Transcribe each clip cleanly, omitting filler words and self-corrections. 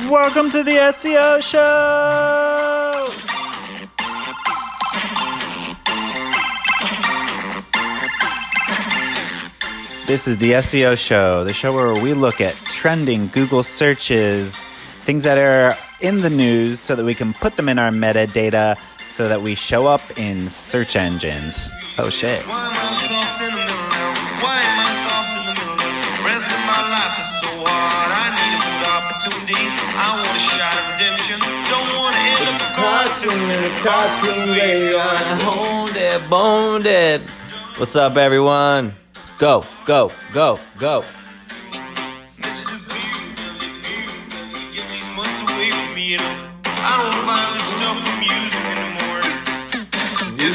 Welcome to the SEO show. This is the SEO show, the show where we look at trending Google searches, things that are in the news so that we can put them in our metadata so that we show up in search engines. Oh, shit. Why am I soft in the middle now? Why am I soft in the middle now? The rest of my life is so hard. I need a good opportunity. I want a shot at redemption. Don't want to end up a cartoon in a cartoon graveyard. Hold it, boned it. What's up, everyone? Go, go, go, go. This is a get these months away from me, you know. I don't find this stuff amusing anymore.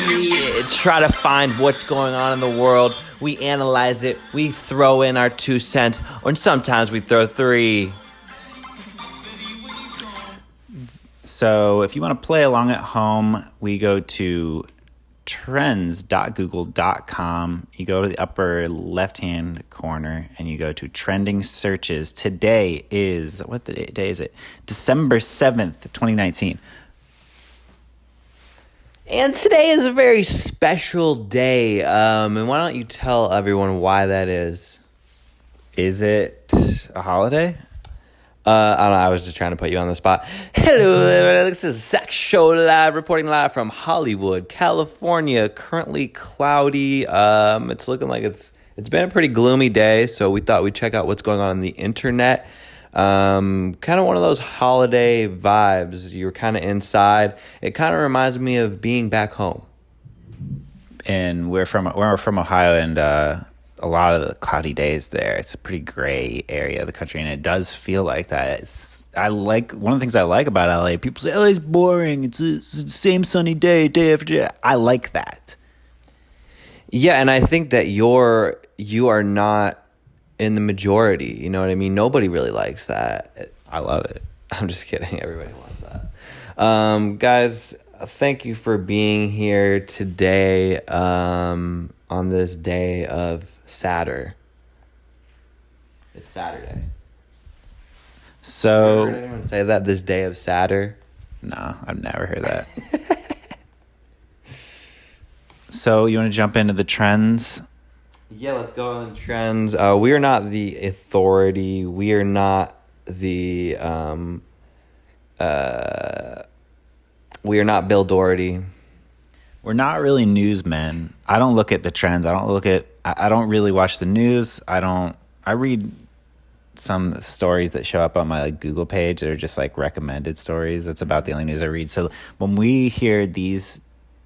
We try to find what's going on in the world. We analyze it. We throw in our 2 cents, or sometimes we throw 3. So if you want to play along at home, we go to trends.google.com. You go to the upper left-hand corner and you go to trending searches. Today is, what day is it? December 7th, 2019. And today is a very special day. And why don't you tell everyone why that is? Is it a holiday? I don't know. I was just trying to put you on the spot. Hello, everybody. This is Zach Show Live, reporting live from Hollywood, California. Currently cloudy. It's looking like it's been a pretty gloomy day, so we thought we'd check out what's going on the internet. Kind of one of those holiday vibes. You're kind of inside. It kind of reminds me of being back home. And we're from Ohio, and a lot of the cloudy days there. It's a pretty gray area of the country, and it does feel like that. One of the things I like about LA. People say LA's boring. It's the same sunny day after day. I like that. Yeah, and I think that you are not in the majority. You know what I mean? Nobody really likes that. I love it. I'm just kidding. Everybody wants that. Guys, thank you for being here today on this day of Saturday. It's Saturday. So, heard anyone say that, this day of Saturday? No, I've never heard that. So, you want to jump into the trends? Yeah, let's go on trends. We are not the authority. We are not the we are not Bill Doherty. We're not really newsmen. I don't look at the trends. I don't really watch the news. I read some stories that show up on my Google page that are just recommended stories. That's about the only news I read. So when we hear these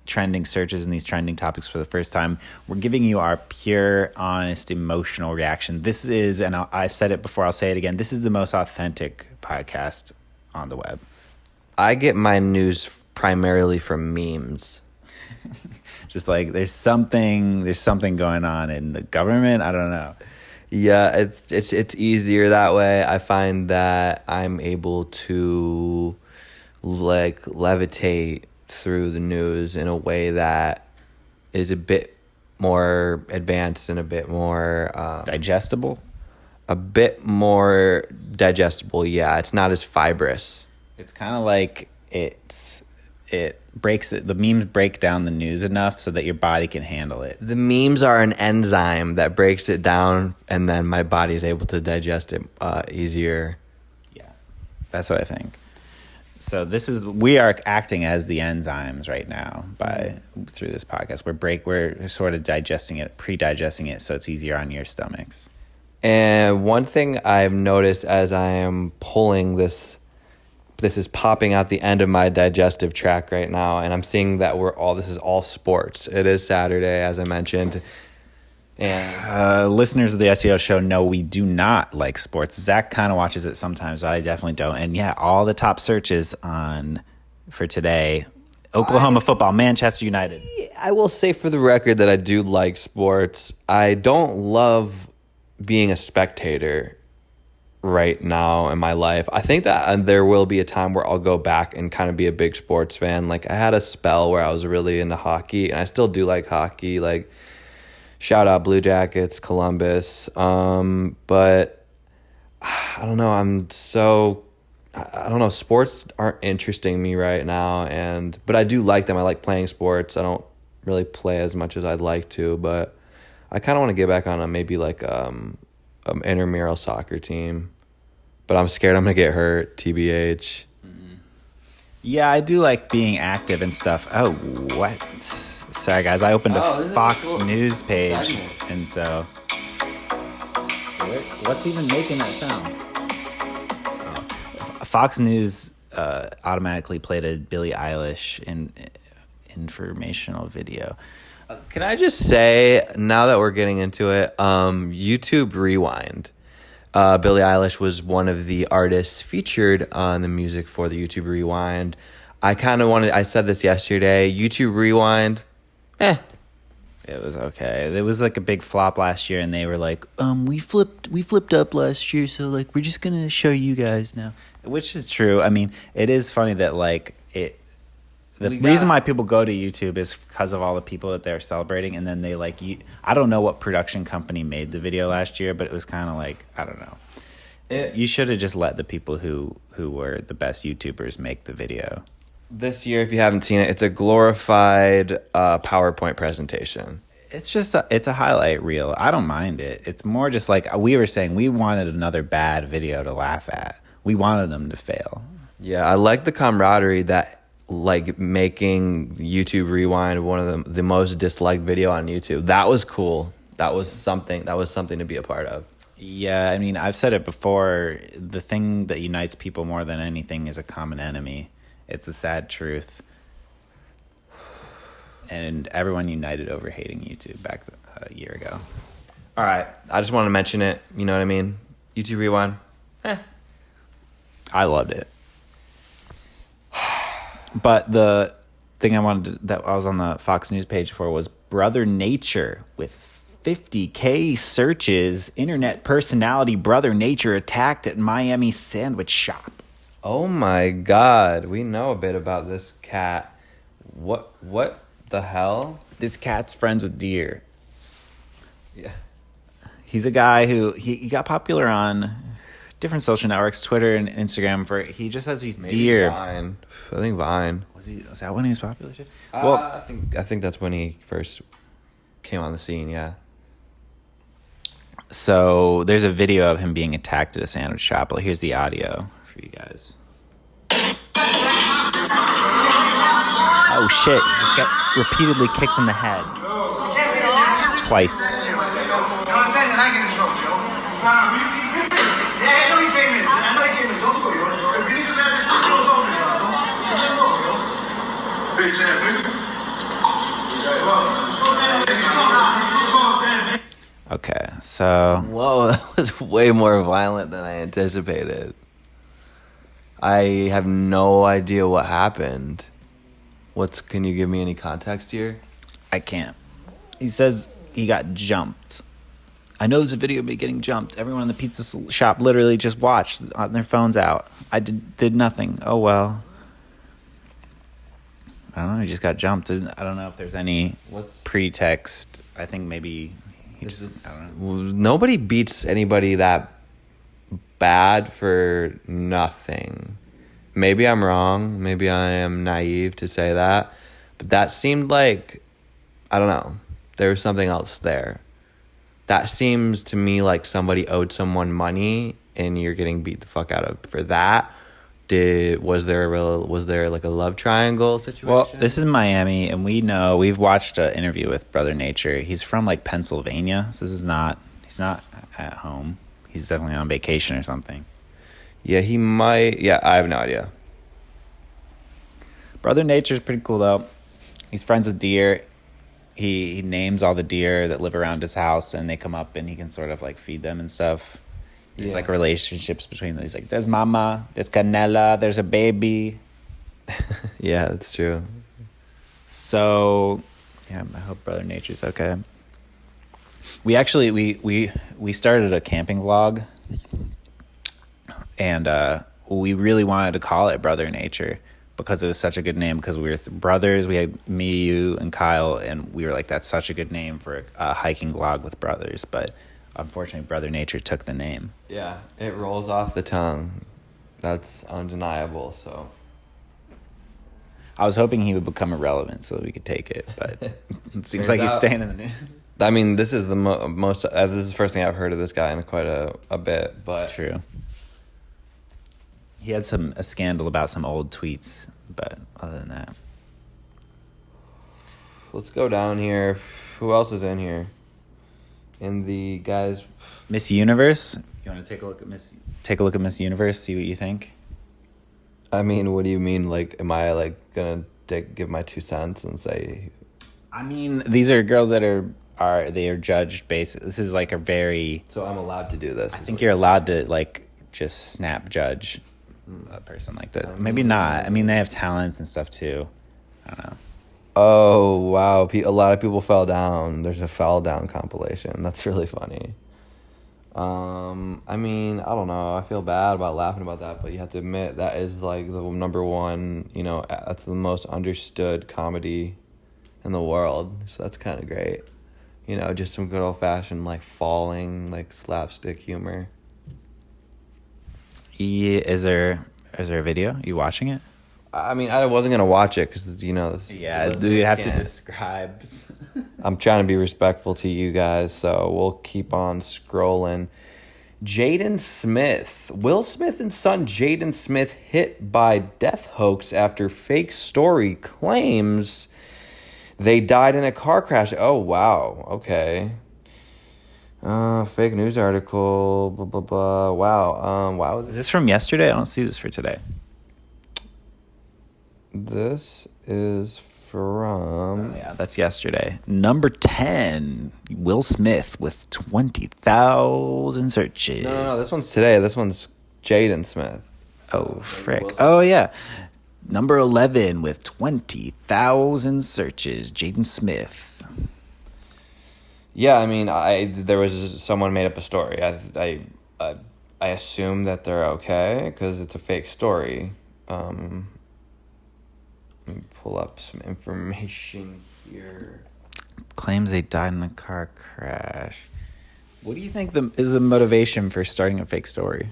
trending searches and these trending topics for the first time, we're giving you our pure, honest, emotional reaction. This is, and I've said it before, I'll say it again, this is the most authentic podcast on the web. I get my news primarily from memes. Just there's something going on in the government. I don't know. Yeah, it's easier that way. I find that I'm able to levitate through the news in a way that is a bit more advanced and a bit more digestible. A bit more digestible. Yeah, it's not as fibrous. It's kind of like the memes break down the news enough so that your body can handle it. The memes are an enzyme that breaks it down, and then my body is able to digest it easier. Yeah, that's what I think. So we are acting as the enzymes right now through this podcast. We're sort of digesting it, pre-digesting it, so it's easier on your stomachs. And one thing I've noticed as I am pulling this is popping out the end of my digestive tract right now, and I'm seeing that this is all sports. It is Saturday, as I mentioned. And listeners of the SEO show know we do not like sports. Zach kind of watches it sometimes, but I definitely don't. And yeah, all the top searches for today: Oklahoma football, Manchester United. I will say for the record that I do like sports. I don't love being a spectator right now in my life. I think that there will be a time where I'll go back and kind of be a big sports fan. I had a spell where I was really into hockey, and I still do like hockey. Shout out Blue Jackets, Columbus. But I don't know. I don't know, sports aren't interesting me right now, but I do like them. I like playing sports. I don't really play as much as I'd like to, but I kind of want to get back on maybe like an intramural soccer team. But I'm scared I'm gonna get hurt. TBH. Yeah, I do like being active and stuff. Oh, what? Sorry, guys. I opened a Fox News page, and so what's even making that sound? Fox News automatically played a Billie Eilish informational video. Can I just say, now that we're getting into it, YouTube Rewind. Billie Eilish was one of the artists featured on the music for the YouTube Rewind. I said this yesterday, YouTube Rewind, It was okay. It was like a big flop last year, and they were like, we flipped up last year, so like we're just gonna show you guys now. Which is true. I mean, it is funny that like the reason why people go to YouTube is because of all the people that they're celebrating, and then they like I don't know what production company made the video last year, but it was kind of like, I don't know. You should have just let the people who were the best YouTubers make the video. This year, if you haven't seen it, it's a glorified PowerPoint presentation. It's just it's a highlight reel. I don't mind it. It's more just like we were saying, we wanted another bad video to laugh at. We wanted them to fail. Yeah, I like the camaraderie that like making YouTube Rewind one of the most disliked video on YouTube. That was cool. That was something to be a part of. Yeah, I mean, I've said it before. The thing that unites people more than anything is a common enemy. It's the sad truth. And everyone united over hating YouTube back a year ago. All right, I just want to mention it. You know what I mean? YouTube Rewind. I loved it. But the thing that I was on the Fox News page for was Brother Nature with 50K searches. Internet personality Brother Nature attacked at Miami sandwich shop. Oh my God, we know a bit about this cat. What the hell? This cat's friends with deer. Yeah. He's a guy who he got popular on different social networks, Twitter and Instagram. He just has these deer. Vine. I think Vine. Was that when he was popular? I think that's when he first came on the scene. Yeah. So there's a video of him being attacked at a sandwich shop. Well, here's the audio for you guys. Oh shit! He just got repeatedly kicked in the head. Twice. Okay, so... Whoa, that was way more violent than I anticipated. I have no idea what happened. Can you give me any context here? I can't. He says he got jumped. I know there's a video of me getting jumped. Everyone in the pizza shop literally just watched on their phones out. I did nothing. Oh, well. I don't know. He just got jumped. I don't know if there's any pretext. I think maybe I don't know. Nobody beats anybody that bad for nothing. Maybe I'm wrong. Maybe I am naive to say that. But that seemed like, I don't know, there was something else there. That seems to me like somebody owed someone money and you're getting beat the fuck out of for that. Was there like a love triangle situation? Well, this is Miami, and we've watched an interview with Brother Nature. He's from like Pennsylvania, so he's not at home. He's definitely on vacation or something. Yeah, he might. Yeah, I have no idea. Brother Nature's pretty cool though. He's friends with deer. He names all the deer that live around his house, and they come up, and he can sort of like feed them and stuff. There's like relationships between them. He's like, there's mama, there's Canela, there's a baby. Yeah, that's true. So, yeah, I hope Brother Nature's okay. We actually, we started a camping vlog, and we really wanted to call it Brother Nature because it was such a good name, because we were brothers. We had me, you, and Kyle, and we were like, that's such a good name for a hiking vlog with brothers, but unfortunately, Brother Nature took the name. Yeah, it rolls off the tongue. That's undeniable. So I was hoping he would become irrelevant so that we could take it, but it seems like he's out- staying in the news. I mean, this is the most. This is the first thing I've heard of this guy in quite a bit. But True. He had a scandal about some old tweets, but other than that, let's go down here. Who else is in here? In the guys. Miss Universe. You want to take a look at Miss Universe? See what you think. I mean, what do you mean? Like, am I like gonna give my 2 cents and say? I mean, these are girls that are judged based. This is like a very. So I'm allowed to do this. I think you're allowed to like just snap judge a person like that. Maybe not. I mean, they have talents and stuff too. I don't know. Oh wow! A lot of people fell down. There's a fell down compilation. That's really funny. I mean, I don't know. I feel bad about laughing about that, but you have to admit that is like the number one. You know, that's the most understood comedy in the world. So that's kind of great. You know, just some good old fashioned like falling, like slapstick humor. Yeah, is there a video? You watching it? I mean, I wasn't gonna watch it because you know. Do you have to describe? I'm trying to be respectful to you guys, so we'll keep on scrolling. Jaden Smith. Will Smith and son Jaden Smith hit by death hoax after fake story claims they died in a car crash. Oh, wow. Okay. Fake news article. Blah, blah, blah. Wow. Wow. Is this from yesterday? I don't see this for today. This is from... Oh, yeah, that's yesterday. Number 10, Will Smith with 20,000 searches. No, this one's today. This one's Jaden Smith. Oh, frick. Oh, yeah. Number 11 with 20,000 searches, Jaden Smith. Yeah, I mean, there was someone made up a story. I assume that they're okay because it's a fake story. Let me pull up some information here. Claims they died in a car crash. What do you think is the motivation for starting a fake story?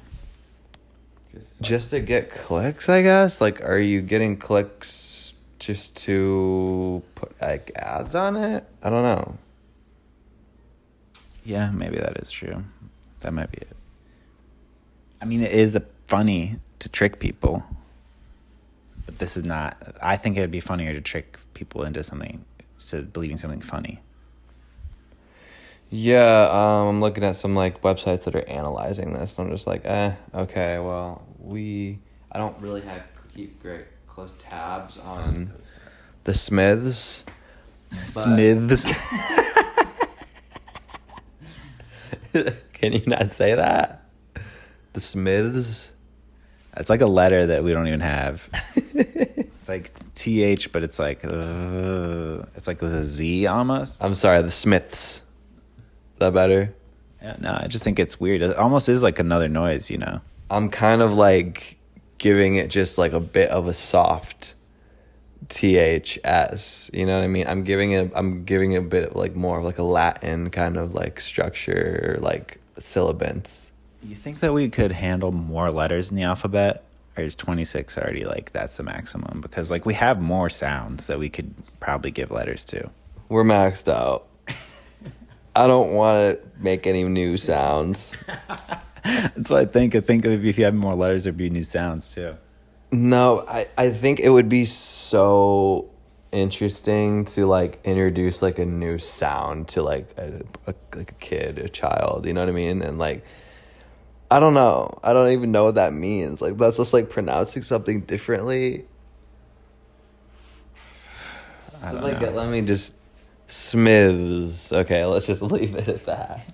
Just to get clicks, I guess? Like, are you getting clicks just to put, like, ads on it? I don't know. Yeah, maybe that is true. That might be it. I mean, it is funny to trick people. But this is not... I think it would be funnier to trick people into believing something funny. Yeah, I'm looking at some, like, websites that are analyzing this. And I'm just like, okay, well, I don't really keep great close tabs on the Smiths. Smiths. Can you not say that? The Smiths. It's like a letter that we don't even have. It's like TH, but it's like with a Z almost. I'm sorry, the Smiths. Is that better? Yeah, no, I just think it's weird. It almost is like another noise, you know? I'm kind of like giving it just like a bit of a soft THS. You know what I mean? I'm giving it a bit of like more of like a Latin kind of like structure, like syllabants. You think that we could handle more letters in the alphabet? Or is 26 already like that's the maximum? Because like we have more sounds that we could probably give letters to. We're maxed out. I don't want to make any new sounds. That's what I think. I think if you have more letters, there'd be new sounds too. No, I think it would be so interesting to like introduce like a new sound to like a kid, a child, you know what I mean? And like, I don't know. I don't even know what that means. Like, that's just like pronouncing something differently. I don't know. know. Let me just... Smiths. Okay, let's just leave it at that.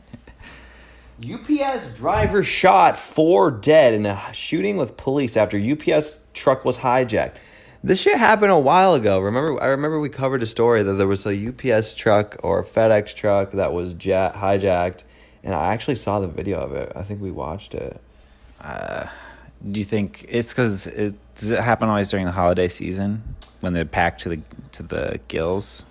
UPS driver shot, 4 dead in a shooting with police after UPS truck was hijacked. This shit happened a while ago. I remember we covered a story that there was a UPS truck or a FedEx truck that was hijacked, and I actually saw the video of it. I think we watched it. Do you think it's because does it happen always during the holiday season when they're packed to the gills?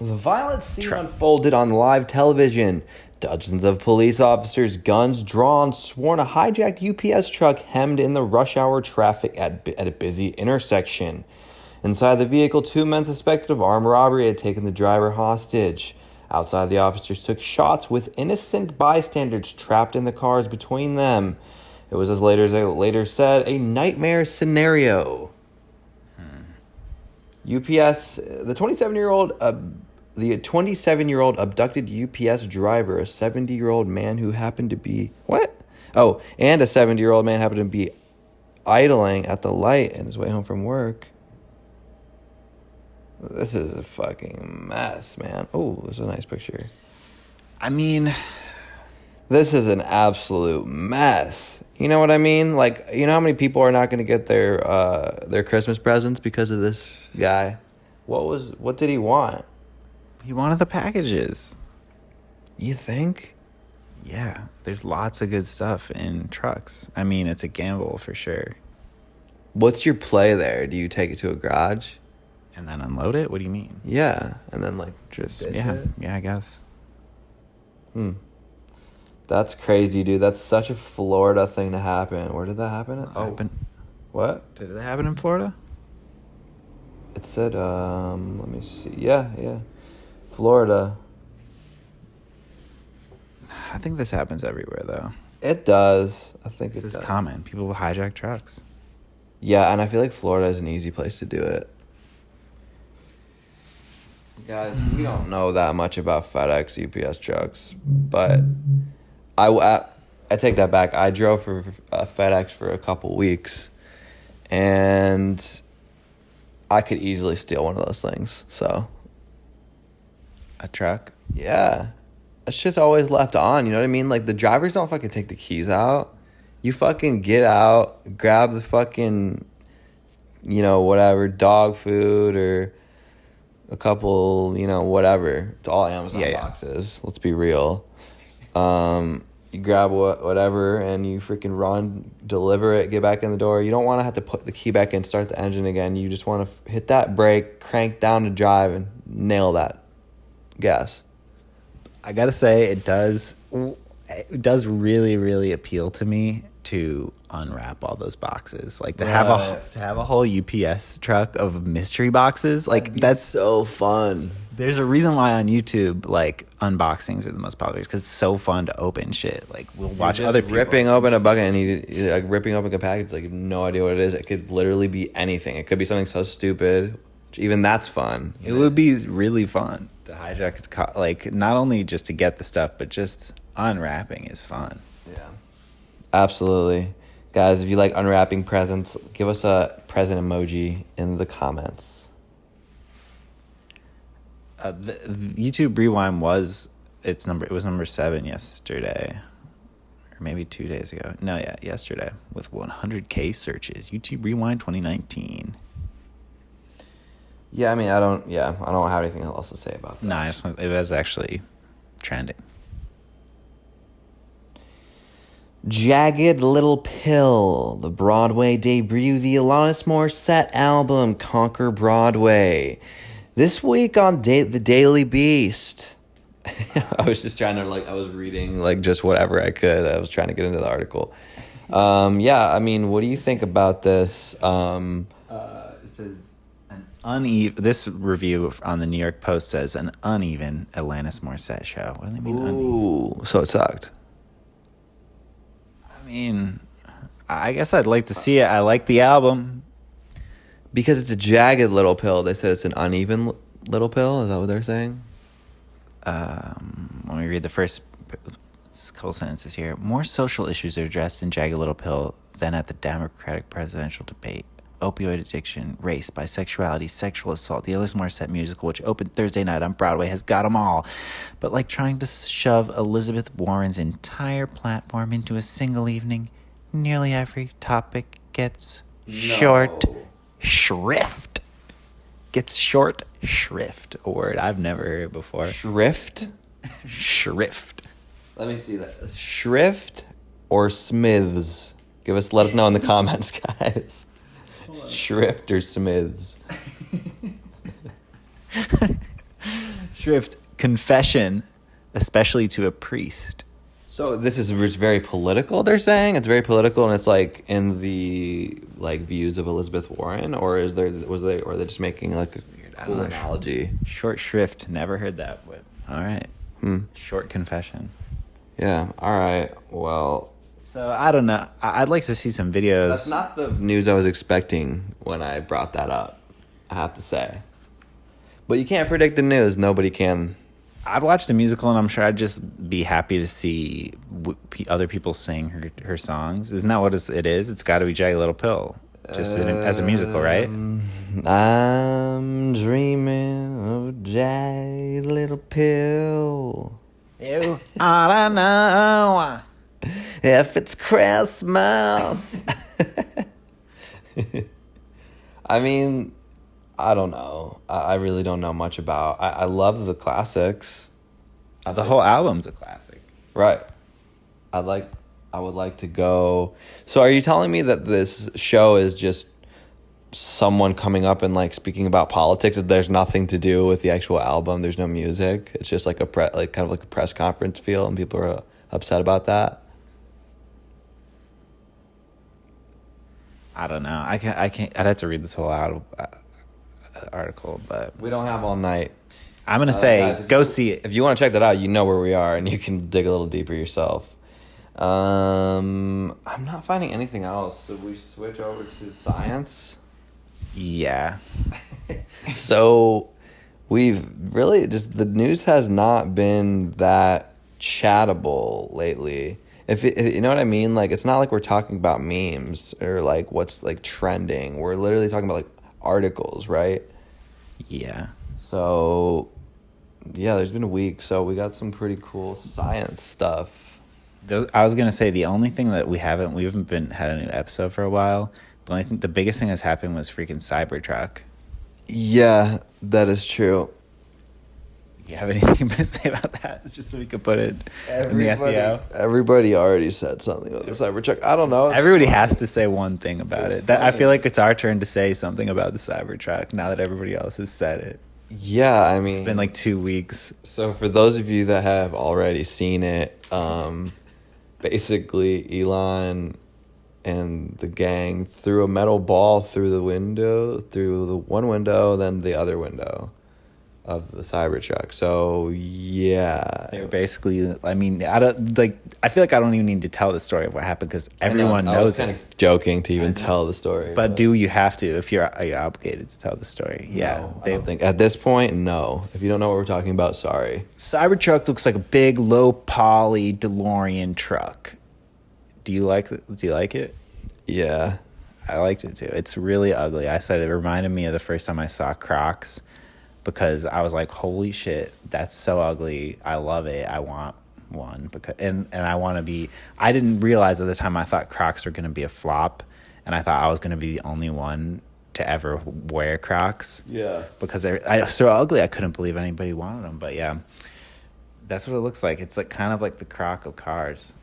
The violent scene unfolded on live television Dozens of police officers, guns drawn, sworn a hijacked UPS truck hemmed in the rush hour traffic at a busy intersection. Inside the vehicle, 2 men suspected of armed robbery had taken the driver hostage. Outside, the officers took shots with innocent bystanders trapped in the cars between them. It was, as later said, a nightmare scenario. UPS, the 27-year-old abducted UPS driver, a 70-year-old man who happened to be... What? Oh, and a 70-year-old man happened to be idling at the light on his way home from work. This is a fucking mess, man. Oh, this is a nice picture. I mean... This is an absolute mess. You know what I mean? Like, you know how many people are not going to get their Christmas presents because of this guy? What did he want? He wanted the packages. You think? Yeah, there's lots of good stuff in trucks. I mean, it's a gamble for sure. What's your play there? Do you take it to a garage? And then unload it? What do you mean? Yeah, and then like Just, ditch yeah, it? yeah, I guess. That's crazy, dude. That's such a Florida thing to happen. Where did that happen? What? Did it happen in Florida? It said, let me see. Yeah. Florida. I think this happens everywhere, though. It does. I think This it is does. common. People will hijack trucks. Yeah, and I feel like Florida is an easy place to do it. Guys, we don't know that much about FedEx, UPS trucks, but I take that back. I drove for FedEx for a couple weeks, and I could easily steal one of those things. So, A truck? yeah, that shit's always left on. You know what I mean? Like, the drivers don't fucking take the keys out. You fucking get out, grab the fucking, whatever, dog food or a couple, whatever. It's all Amazon boxes. Let's be real. You grab whatever and you freaking run, deliver it, get back in the door. You don't want to have to put the key back in, start the engine again. You just want to hit that brake, crank down to drive, and nail that gas. I gotta say, it does really, really appeal to me to unwrap all those boxes. Like, to have a whole UPS truck of mystery boxes. Like, that's so fun. There's a reason why on YouTube, like, unboxings are the most popular, because it's so fun to open shit. Like, we'll watch other people ripping open a bucket and like ripping open a package. Like, you have no idea what it is. It could literally be anything. It could be something so stupid. Even that's fun. It would be really fun to hijack, like, not only just to get the stuff, but just unwrapping is fun. Yeah, absolutely. Guys, if you like unwrapping presents, give us a present emoji in the comments. The YouTube Rewind was number 7 yesterday, or maybe 2 days ago. No, yeah, yesterday, with 100K searches. YouTube Rewind 2019. Yeah, I mean, I don't have anything else to say about that. No, it was actually trending. Jagged Little Pill, the Broadway debut, the Alanis Morissette album, Conquer Broadway. This week on The Daily Beast. I was just trying to, I was reading, just whatever I could. I was trying to get into the article. Yeah, I mean, what do you think about this? It says this review on the New York Post says an uneven Alanis Morissette show. What do they mean uneven? Ooh, so it sucked. I mean, I guess I'd like to see it. I like the album. Because it's a jagged little pill, they said it's an uneven little pill. Is that what they're saying? Let me read the first couple sentences here. More social issues are addressed in Jagged Little Pill than at the Democratic presidential debate. Opioid addiction, race, bisexuality, sexual assault. The Alanis Morissette musical, which opened Thursday night on Broadway, has got them all. But like trying to shove Elizabeth Warren's entire platform into a single evening, nearly every topic gets short shrift. Gets short shrift. A word I've never heard before. Shrift? Shrift. Let me see that. Shrift or Smiths? Let us know in the comments, guys. Shrift or Smiths? Shrift, confession, especially to a priest. So this is it's very political. They're saying it's very political, and it's like in the like views of Elizabeth Warren, or or are they just making like a cool analogy? Short shrift. Never heard that. But all right. Short confession. Yeah. All right. Well. So I don't know. I'd like to see some videos. That's not the news I was expecting when I brought that up, I have to say. But you can't predict the news. Nobody can. I'd watch the musical, and I'm sure I'd just be happy to see other people sing her songs. Isn't that what it is? It's got to be Jagged Little Pill, just as a musical, right? I'm dreaming of a jagged little pill. You ought to know if it's Christmas. I mean, I don't know. I really don't know much about. I love the classics. The whole album's a classic. Right. I would like to go. So are you telling me that this show is just someone coming up and like speaking about politics? That there's nothing to do with the actual album? There's no music. It's just like kind of like a press conference feel, and people are upset about that. I don't know. I can't. I'd have to read this whole article, but We don't have all night. I'm gonna say guys, go see it. If you want to check that out, you know where we are, and you can dig a little deeper yourself. I'm not finding anything else. So we switch over to science. Yeah. So we've really just the news has not been that chattable lately. If you know what I mean, like it's not like we're talking about memes or like what's like trending. We're literally talking about like articles, right? Yeah. So yeah, there's been a week, so we got some pretty cool science stuff. I was gonna say the only thing that we haven't had a new episode for a while. The biggest thing that's happened was freaking Cybertruck. Yeah, that is true. You have anything to say about that? It's just so we could put it in the SEO. Everybody already said something about the Cybertruck. I don't know. Everybody has to say one thing about it. I feel like it's our turn to say something about the Cybertruck now that everybody else has said it. Yeah, I mean, It's been like 2 weeks. so for those of you that have already seen it, basically Elon and the gang threw a metal ball through the one window, then the other window of the Cybertruck. So yeah, They were basically. I mean, I feel like I don't even need to tell the story of what happened because everyone I was knows kind it. of joking to even tell the story, But do you have to if you're obligated to tell the story? Yeah, no, I don't think at this point, no. If you don't know what we're talking about, sorry. Cybertruck looks like a big low poly DeLorean truck. Do you like it? Yeah, I liked it too. It's really ugly. I said it reminded me of the first time I saw Crocs because I was like, holy shit, that's so ugly. I love it. I want one because and I want to be. I didn't realize at the time I thought Crocs were going to be a flop, and I thought I was going to be the only one to ever wear Crocs. yeah. Because they're so ugly, I couldn't believe anybody wanted them. But yeah, that's what it looks like. It's like kind of like the Croc of cars.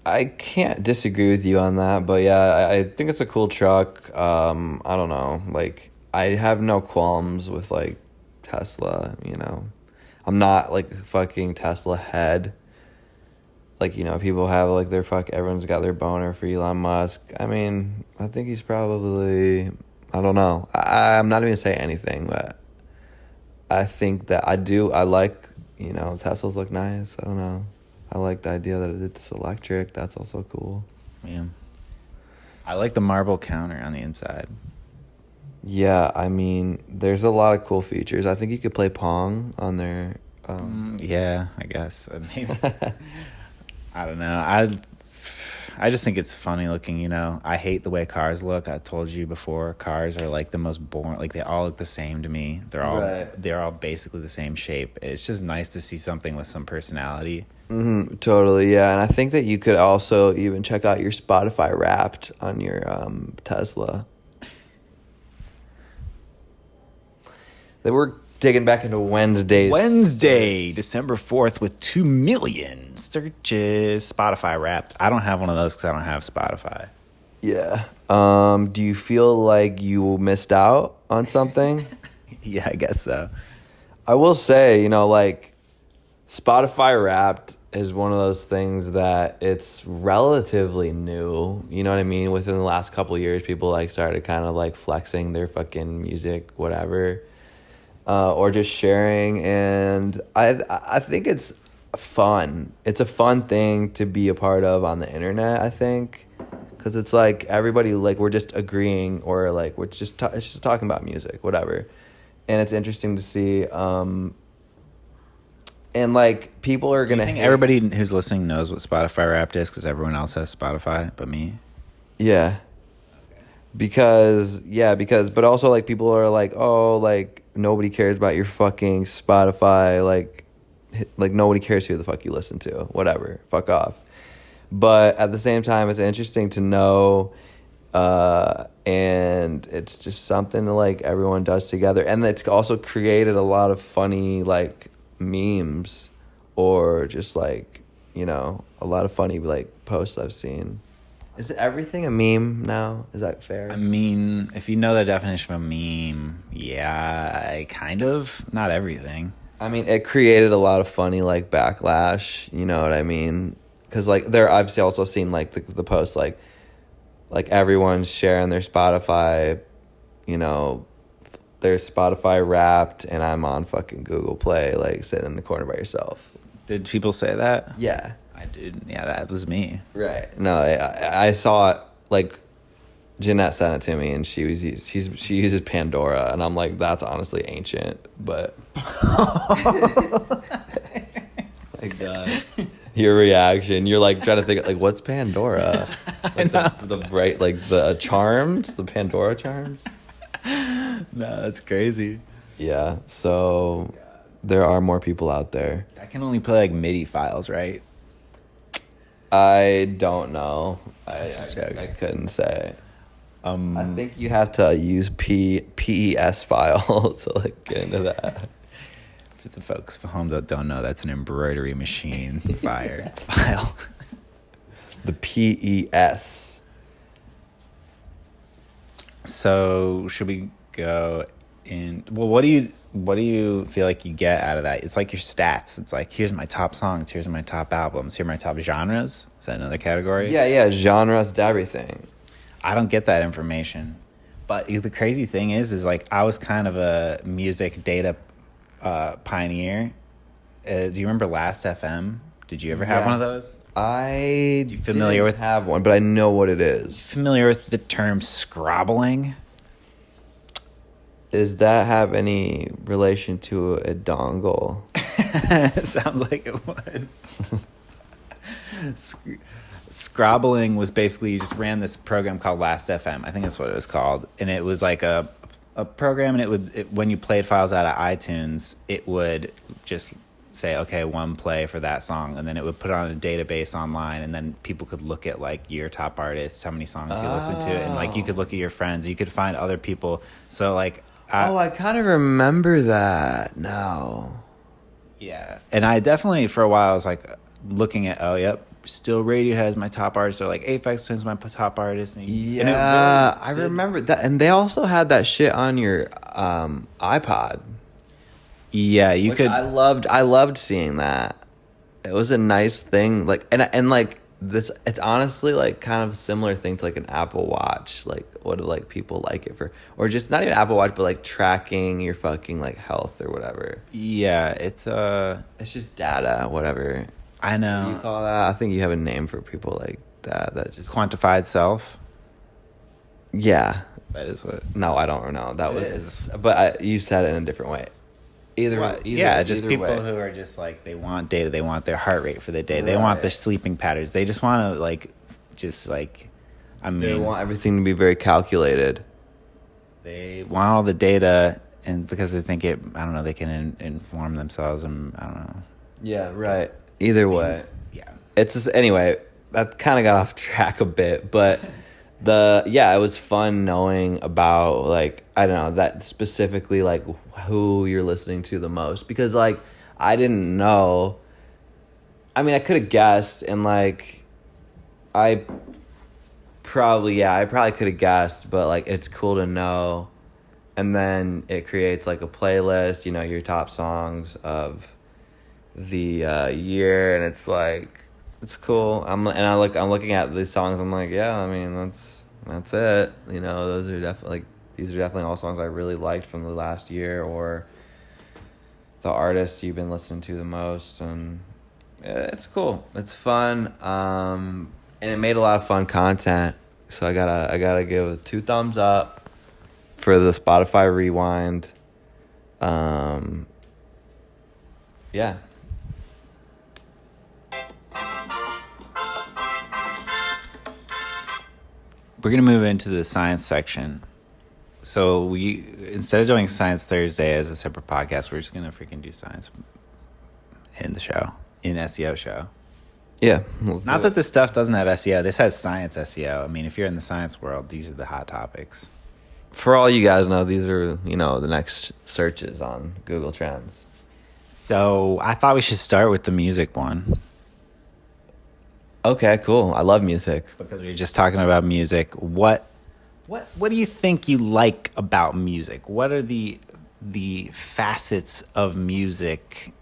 I can't disagree with you on that, but yeah, I think it's a cool truck. I don't know. Like, I have no qualms with, like, Tesla, you know. I'm not, like, a fucking Tesla head. Like, you know, people have, like, everyone's got their boner for Elon Musk. I mean, I think he's probably, I don't know. I'm not even going to say anything, but I think that I like, you know, Teslas look nice. I don't know. I like the idea that it's electric. That's also cool. Yeah. I like the marble counter on the inside. Yeah, I mean, there's a lot of cool features. I think you could play Pong on there. Yeah, I guess. Maybe. I don't know. I just think it's funny looking, you know. I hate the way cars look. I told you before, cars are like the most boring. Like, they all look the same to me. They're all basically the same shape. It's just nice to see something with some personality. Mm-hmm, totally, yeah. And I think that you could also even check out your Spotify Wrapped on your Tesla. They were digging back into Wednesday, December 4th, with 2 million searches. Spotify Wrapped. I don't have one of those because I don't have Spotify. Yeah. Do you feel like you missed out on something? Yeah, I guess so. I will say, you know, like, Spotify Wrapped is one of those things that it's relatively new. You know what I mean? Within the last couple of years, people like started kind of like flexing their fucking music, whatever, or just sharing. And I think it's fun. It's a fun thing to be a part of on the internet, I think, because it's like everybody, like, we're just agreeing, or like we're just it's just talking about music, whatever. And it's interesting to see. And like people are gonna. I think everybody who's listening knows what Spotify Wrapped is, because everyone else has Spotify but me. Yeah. Because but also like people are like, oh, like nobody cares about your fucking Spotify, like nobody cares who the fuck you listen to, whatever, fuck off. But at the same time, it's interesting to know, and it's just something that like everyone does together, and it's also created a lot of funny like memes, or just like, you know, a lot of funny like posts I've seen. Is everything a meme now? Is that fair? I mean, if you know the definition of a meme, yeah, kind of. Not everything. I mean, it created a lot of funny like backlash, you know what I mean? Because like I've also seen like the posts like everyone's sharing their Spotify, you know, their Spotify Wrapped, and I'm on fucking Google Play, like sitting in the corner by yourself. Did people say that? Yeah. I did. Yeah, that was me. Right. No, I saw it, like Jeanette sent it to me, and she uses Pandora, and I'm like, that's honestly ancient, but my God. Your reaction, you're like trying to think like, what's Pandora? Like the bright, like the charms, the Pandora charms. No, that's crazy. Yeah, so there are more people out there. I can only play like MIDI files, right? I don't know. I couldn't say. I think you have to use PES file to like get into that. For the folks at home that don't know, that's an embroidery machine file. The PES. So should we go in? Well, what do you feel like you get out of that? It's like your stats. It's like, here's my top songs, here's my top albums, here are my top genres. Is that another category? Yeah, genres to everything. I don't get that information. But the crazy thing is like I was kind of a music data pioneer. Do you remember Last FM? Did you ever have one of those? You familiar with have one, but I know what it is. Familiar with the term scrobbling? Does that have any relation to a dongle? Sounds like it would. Scrobbling was basically, you just ran this program called Last FM. I think that's what it was called. And it was like a program, and when you played files out of iTunes, it would just say, okay, one play for that song, and then it would put it on a database online, and then people could look at like your top artists, how many songs you listened to, and like you could look at your friends, you could find other people. So like I kind of remember that now. Yeah. And I definitely, for a while, I was like looking at, oh, yep, still Radiohead is my top artist, or like Aphex Twin's my top artist. And I remember that. And they also had that shit on your iPod. Yeah, you could. I loved seeing that. It was a nice thing. Like, and like this, it's honestly like kind of a similar thing to like an Apple Watch. Like, what do like people like it for? Or just not even Apple Watch, but like tracking your fucking like health or whatever. Yeah, it's just data, whatever. I know. What do you call that? I think you have a name for people like that. That just quantified self. Yeah, that is what. No, I don't know. That was, but you said it in a different way. Either people way. Who are just like, they want data, they want their heart rate for the day, they want their sleeping patterns, they just want to like, just like, they want everything to be very calculated. They want all the data, and because they think it, I don't know, they can inform themselves, and I don't know. Yeah, right. Either way, yeah. It's just, anyway. That kind of got off track a bit, but. It was fun knowing about, like, I don't know, that specifically, like, who you're listening to the most, because, like, I didn't know. I mean, I could have guessed, and, like, I probably could have guessed, but, like, it's cool to know, and then it creates, like, a playlist, you know, your top songs of year, and it's like it's cool. I'm looking at these songs. I'm like, yeah, I mean that's it. You know, those are definitely these are definitely all songs I really liked from the last year, or the artists you've been listening to the most, and it's cool. It's fun, and it made a lot of fun content. So I gotta give it 2 thumbs up for the Spotify Rewind. Yeah. We're going to move into the science section. So we, instead of doing Science Thursday as a separate podcast, we're just going to freaking do science in the show, in SEO show. Yeah. Not that this stuff doesn't have SEO. This has science SEO. I mean, if you're in the science world, these are the hot topics. For all you guys know, these are, the next searches on Google Trends. So I thought we should start with the music one. Okay, cool. I love music. Because we were just talking about music. What do you think you like about music? What are the facets of music?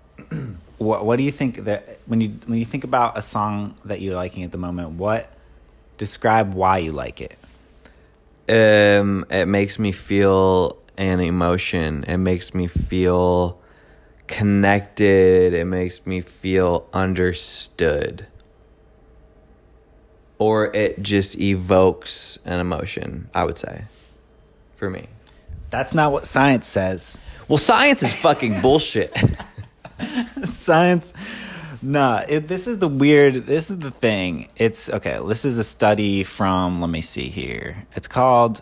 What do you think that when you think about a song that you're liking at the moment, describe why you like it? It makes me feel an emotion. It makes me feel connected. It makes me feel understood. Or it just evokes an emotion, I would say, for me. That's not what science says. Well, science is fucking bullshit. Science, nah. This is the thing. This is a study from, let me see here. It's called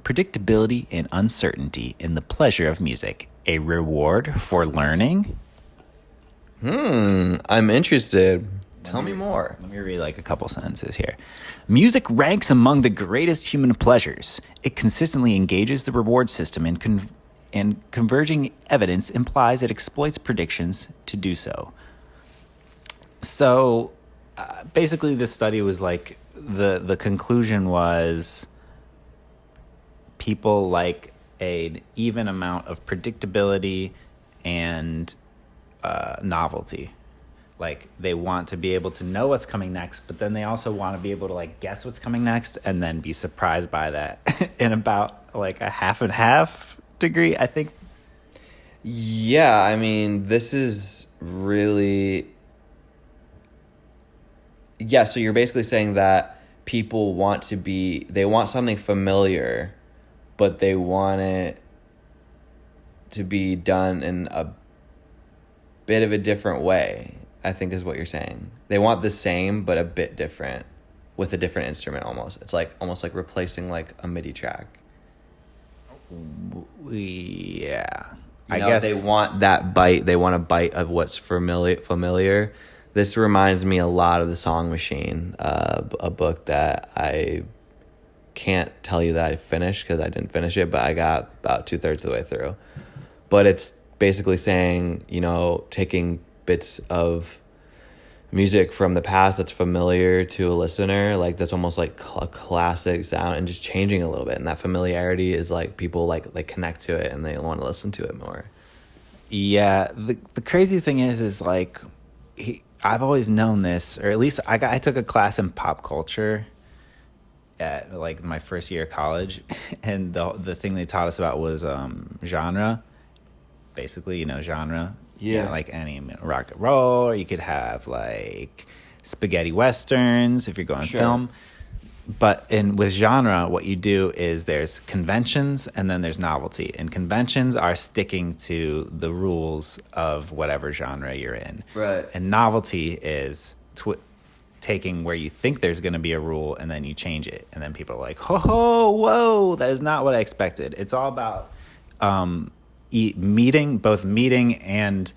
Predictability and Uncertainty in the Pleasure of Music, a Reward for Learning. I'm interested. Tell me more. Let me read a couple sentences here. Music ranks among the greatest human pleasures. It consistently engages the reward system, and converging evidence implies it exploits predictions to do so. So, basically, this study was the conclusion was people like an even amount of predictability and novelty. They want to be able to know what's coming next, but then they also want to be able to guess what's coming next and then be surprised by that in about a half and half degree, I think. Yeah, I mean, this is really... Yeah, so you're basically saying that people they want something familiar, but they want it to be done in a bit of a different way, I think is what you're saying. They want the same, but a bit different, with a different instrument almost. It's almost like replacing a MIDI track. Yeah. I guess they want that bite. They want a bite of what's familiar. This reminds me a lot of The Song Machine, a book that I can't tell you that I finished because I didn't finish it, but I got about 2/3 of the way through. But it's basically saying, taking bits of music from the past that's familiar to a listener, that's almost like a classic sound, and just changing a little bit. And that familiarity is people they connect to it and they want to listen to it more. Yeah, the crazy thing is I've always known this, or at least I took a class in pop culture at my first year of college, and the thing they taught us about was genre. Basically, genre. Yeah, any rock and roll, or you could have spaghetti westerns if you're going film. But with genre, what you do is there's conventions and then there's novelty. And conventions are sticking to the rules of whatever genre you're in. Right. And novelty is taking where you think there's going to be a rule and then you change it. And then people are like, whoa, that is not what I expected. It's all about meeting and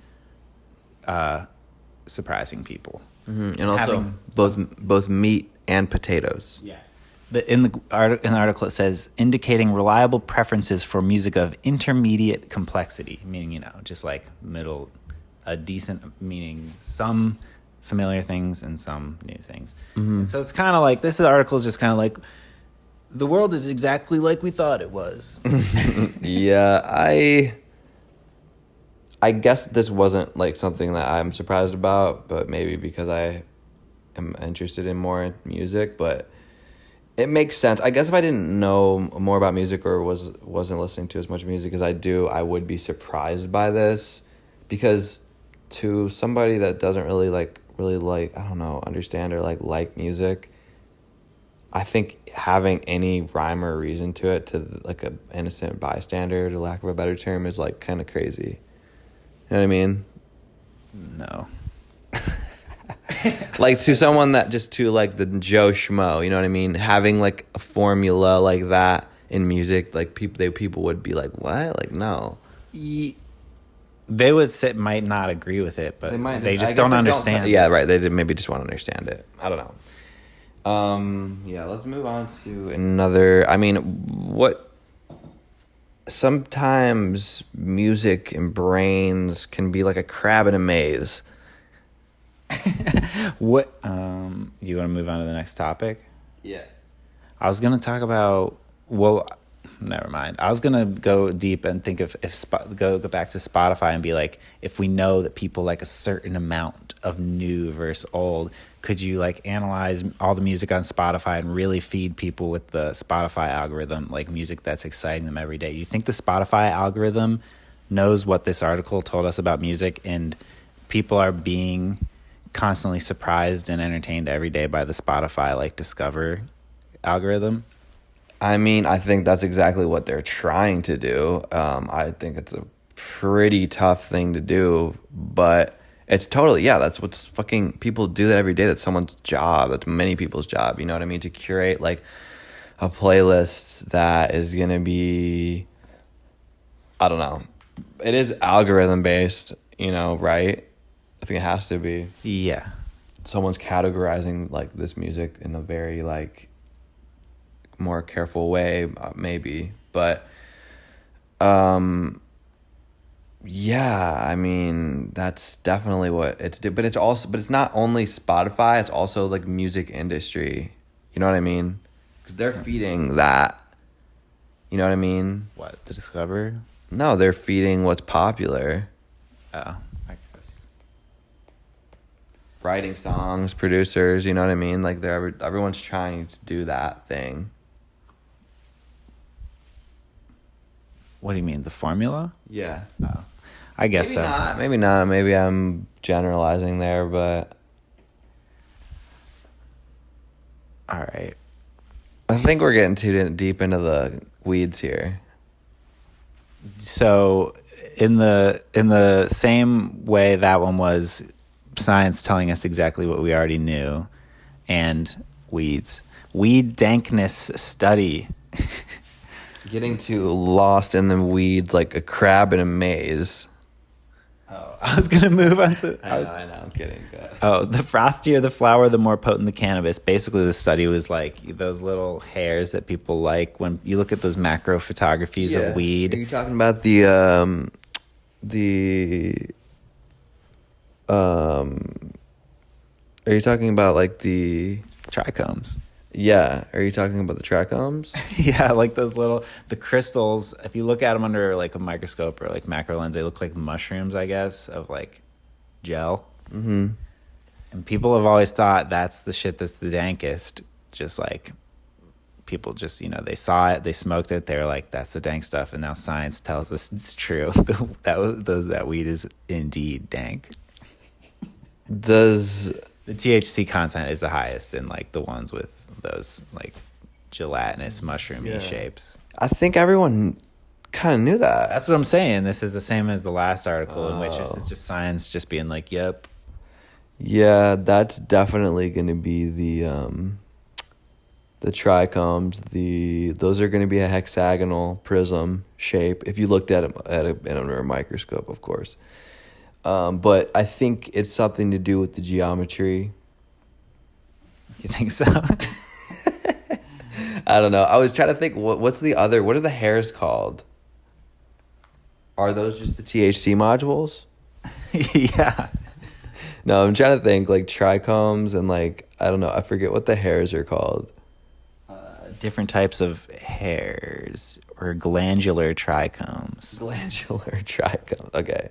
surprising people. Mm-hmm. And also both meat and potatoes. Yeah. In the article, it says indicating reliable preferences for music of intermediate complexity, meaning just middle, a decent, meaning some familiar things and some new things. Mm-hmm. And so it's kind of this article is just kind of the world is exactly like we thought it was. Yeah, I guess this wasn't like something that I'm surprised about, but maybe because I am interested in more music, but it makes sense. I guess if I didn't know more about music or wasn't listening to as much music as I do, I would be surprised by this, because to somebody that doesn't really like I don't know, understand or like music, I think having any rhyme or reason to it, to like a innocent bystander, to lack of a better term, is like kind of crazy. You know what I mean? No. Like to someone that just to like the Joe Schmo, you know what I mean? Having like a formula like that in music, like people would be like, what? Like, no. They would say, might not agree with it, but they just I guess don't they understand. Yeah, right. They maybe just want to understand it. I don't know. Yeah, let's move on to another. I mean, what? Sometimes music and brains can be like a crab in a maze. What? You want to move on to the next topic? Yeah. I was gonna talk about. Well, never mind. I was gonna go deep and think of go back to Spotify and be like, if we know that people like a certain amount of new versus old, could you like analyze all the music on Spotify and really feed people with the Spotify algorithm, like music that's exciting them every day? You think the Spotify algorithm knows what this article told us about music, and people are being constantly surprised and entertained every day by the Spotify like Discover algorithm? I mean, I think that's exactly what they're trying to do. I think it's a pretty tough thing to do, but it's totally, yeah, that's what's fucking, people do that every day. That's someone's job. That's many people's job. You know what I mean? To curate like a playlist that is going to be, I don't know. It is algorithm based, you know, right? I think it has to be. Yeah. Someone's categorizing like this music in a very like more careful way, maybe, but yeah, I mean, that's definitely what it's do. But it's not only Spotify, it's also like music industry, you know what I mean? Because they're feeding that, you know what I mean? What, the Discover? No, they're feeding what's popular. Oh, I guess. Writing songs, producers, you know what I mean? Like everyone's trying to do that thing. What do you mean, the formula? Yeah. Oh, I guess Maybe so. not. Maybe not. Maybe I'm generalizing there, but All right. I think we're getting too deep into the weeds here. So in the same way that one was science telling us exactly what we already knew, and weed dankness study. Getting too lost in the weeds like a crab in a maze. Oh, I was gonna move on to. I know. I'm kidding. Oh, the frostier the flower, the more potent the cannabis. Basically, the study was like those little hairs that people like when you look at those macro photographies of weed. Are you talking about the Are you talking about like the trichomes? Yeah. Are you talking about the trichomes? Yeah, like the crystals. If you look at them under like a microscope or like macro lens, they look like mushrooms, I guess, of like gel. Mm-hmm. And people have always thought that's the shit that's the dankest. Just like people just, they saw it, they smoked it, they were like, that's the dank stuff. And now science tells us it's true. that weed is indeed dank. Does the THC content is the highest in like the ones with those like gelatinous mushroomy shapes. I think everyone kind of knew that. That's what I'm saying. This is the same as the last article in which it's just science just being like, yep. Yeah, that's definitely going to be the trichomes. Those are going to be a hexagonal prism shape if you looked at it under a microscope, of course. But I think it's something to do with the geometry. You think so? I don't know. I was trying to think, what are the hairs called? Are those just the THC modules? Yeah. No, I'm trying to think like trichomes and like, I don't know. I forget what the hairs are called. Different types of hairs or glandular trichomes. Glandular trichomes. Okay.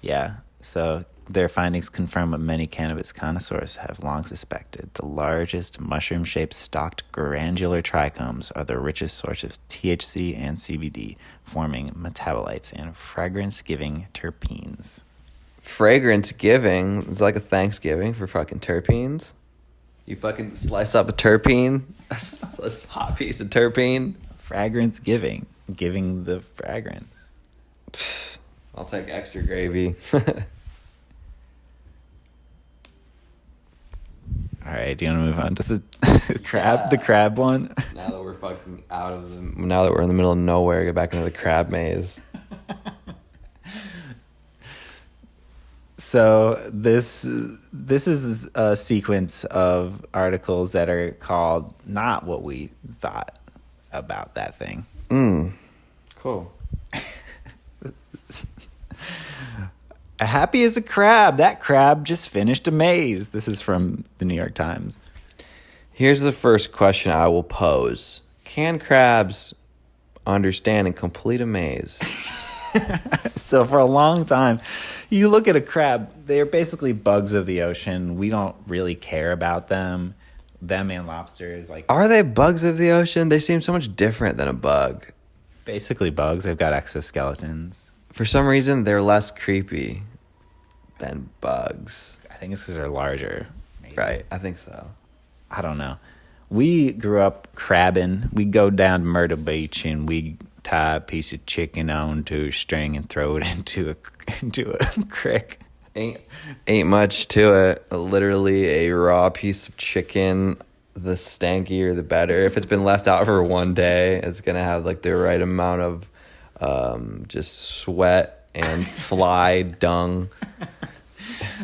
Yeah. So their findings confirm what many cannabis connoisseurs have long suspected. The largest mushroom-shaped stalked granular trichomes are the richest source of THC and CBD, forming metabolites and fragrance-giving terpenes. Fragrance giving is like a Thanksgiving for fucking terpenes. You fucking slice up a terpene, a hot piece of terpene. Fragrance-giving. Giving the fragrance. I'll take extra gravy. All right, do you want to move on to the crab, the crab one? Now that we're fucking now that we're in the middle of nowhere, get back into the crab maze. So this is a sequence of articles that are called not what we thought about that thing. Cool. Happy as a crab. That crab just finished a maze. This is from the New York Times. Here's the first question I will pose. Can crabs understand and complete a maze? So for a long time, you look at a crab, they're basically bugs of the ocean. We don't really care about them. Them and lobsters, like Are they bugs of the ocean? They seem so much different than a bug. basically bugs. They've got exoskeletons. For some reason, they're less creepy than bugs. I think it's because they're larger. Maybe. Right, I think so. I don't know. We grew up crabbing. We go down to Myrtle Beach and we tie a piece of chicken onto a string and throw it into a creek. Ain't much to it. Literally a raw piece of chicken. The stankier, the better. If it's been left out for one day, it's gonna have like the right amount of just sweat and fly dung.